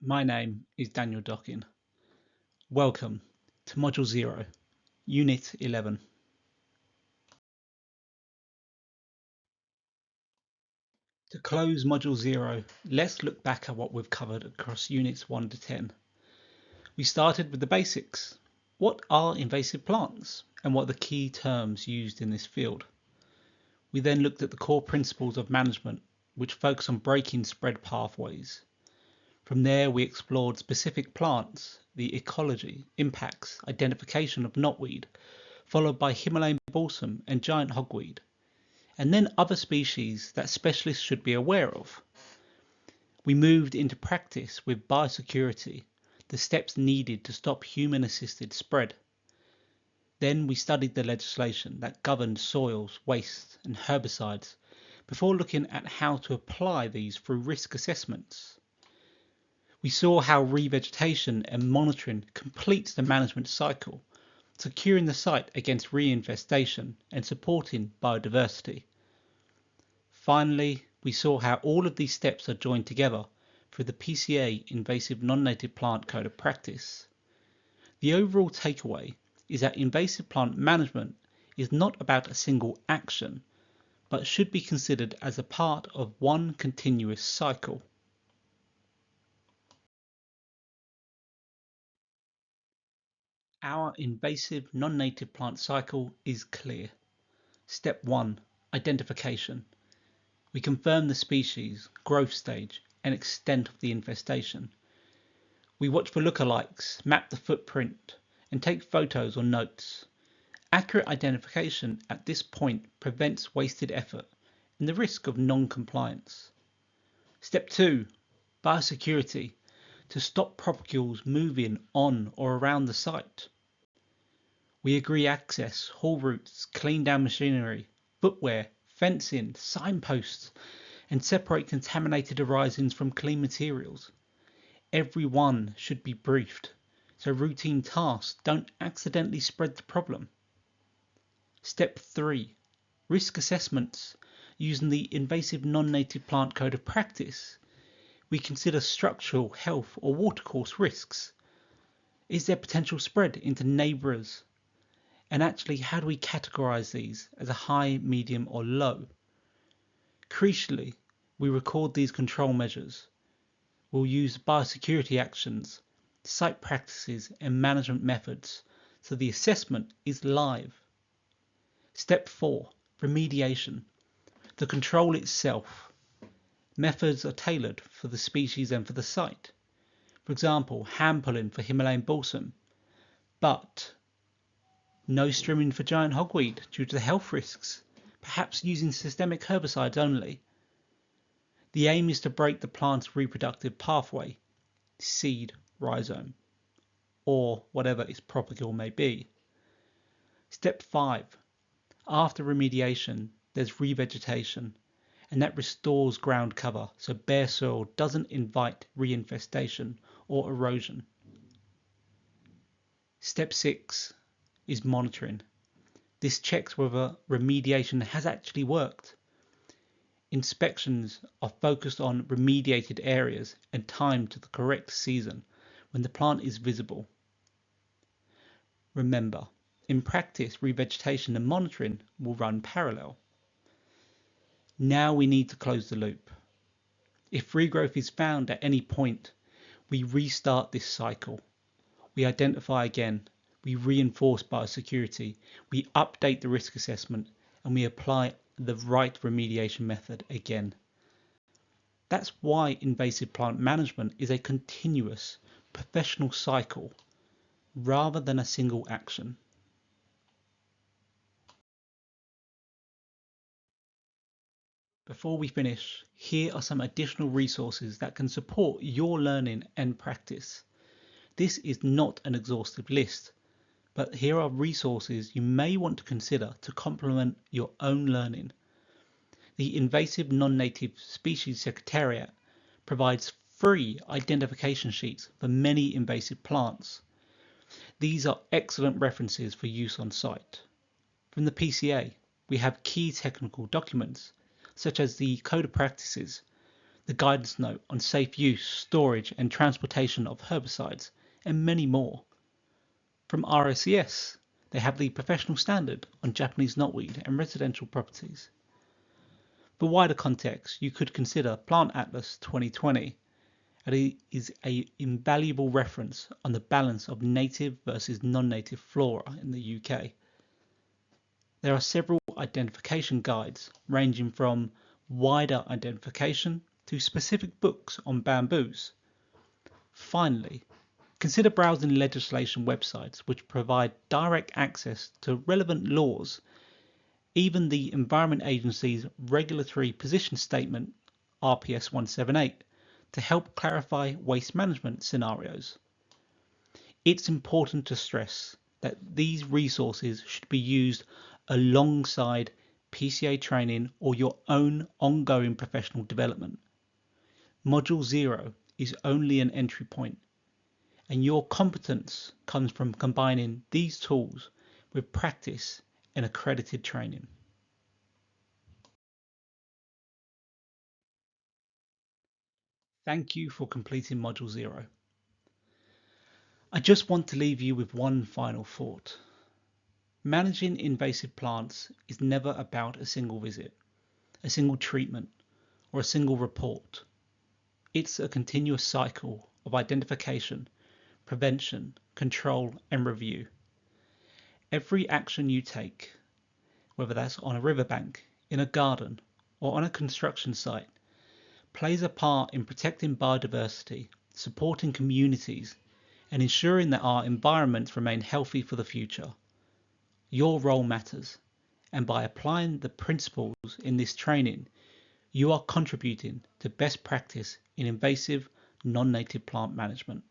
My name is Daniel Dockin. Welcome to Module 0, Unit 11. To close Module 0, let's look back at what we've covered across Units 1 to 10. We started with the basics. What are invasive plants and what are the key terms used in this field? We then looked at the core principles of management, which focus on breaking spread pathways. From there, we explored specific plants, the ecology, impacts, identification of knotweed, followed by Himalayan balsam and giant hogweed, and then other species that specialists should be aware of. We moved into practice with biosecurity, the steps needed to stop human-assisted spread. Then we studied the legislation that governed soils, waste, and herbicides before looking at how to apply these through risk assessments. We saw how revegetation and monitoring completes the management cycle, securing the site against reinfestation and supporting biodiversity. Finally, we saw how all of these steps are joined together through the PCA Invasive Non-Native Plant Code of Practice. The overall takeaway is that invasive plant management is not about a single action, but should be considered as a part of one continuous cycle. Our invasive non-native plant cycle is clear. Step 1. Identification. We confirm the species, growth stage, and extent of the infestation. We watch for lookalikes, map the footprint, and take photos or notes. Accurate identification at this point prevents wasted effort and the risk of non-compliance. Step 2. Biosecurity. To stop propagules moving on or around the site. We agree access, haul routes, clean down machinery, footwear, fencing, signposts, and separate contaminated arisings from clean materials. Everyone should be briefed, so routine tasks don't accidentally spread the problem. Step 3. Risk assessments. Using the Invasive Non-Native Plant Code of Practice, we consider structural, health, or watercourse risks. Is there potential spread into neighbours? And actually, how do we categorize these as a high, medium, or low? Crucially, we record these control measures. We'll use biosecurity actions, site practices, and management methods so the assessment is live. Step 4. Remediation. The control itself. Methods are tailored for the species and for the site. For example, hand pulling for Himalayan balsam, but no strimming for giant hogweed due to the health risks, perhaps using systemic herbicides only. The aim is to break the plant's reproductive pathway, seed, rhizome, or whatever its propagule may be. Step 5. After remediation, there's revegetation, and that restores ground cover so bare soil doesn't invite reinfestation or erosion. Step 6 is monitoring. This checks whether remediation has actually worked. Inspections are focused on remediated areas and timed to the correct season when the plant is visible. Remember, in practice, revegetation and monitoring will run parallel. Now we need to close the loop. If regrowth is found at any point, we restart this cycle. We identify again. We reinforce biosecurity, we update the risk assessment, and we apply the right remediation method again. That's why invasive plant management is a continuous, professional cycle, rather than a single action. Before we finish, here are some additional resources that can support your learning and practice. This is not an exhaustive list, but here are resources you may want to consider to complement your own learning. The Invasive Non-Native Species Secretariat provides free identification sheets for many invasive plants. These are excellent references for use on site. From the PCA, we have key technical documents, such as the Code of Practices, the guidance note on safe use, storage and transportation of herbicides, and many more. From RICS, they have the professional standard on Japanese knotweed and residential properties. For wider context, you could consider Plant Atlas 2020. It is an invaluable reference on the balance of native versus non-native flora in the UK. There are several identification guides ranging from wider identification to specific books on bamboos. Finally, consider browsing legislation websites which provide direct access to relevant laws, even the Environment Agency's Regulatory Position Statement RPS 178, to help clarify waste management scenarios. It's important to stress that these resources should be used alongside PCA training or your own ongoing professional development. Module 0 is only an entry point, and your competence comes from combining these tools with practice and accredited training. Thank you for completing Module 0. I just want to leave you with one final thought. Managing invasive plants is never about a single visit, a single treatment, or a single report. It's a continuous cycle of identification, prevention, control, and review. Every action you take, whether that's on a riverbank, in a garden, or on a construction site, plays a part in protecting biodiversity, supporting communities, and ensuring that our environments remain healthy for the future. Your role matters, and by applying the principles in this training, you are contributing to best practice in invasive non-native plant management.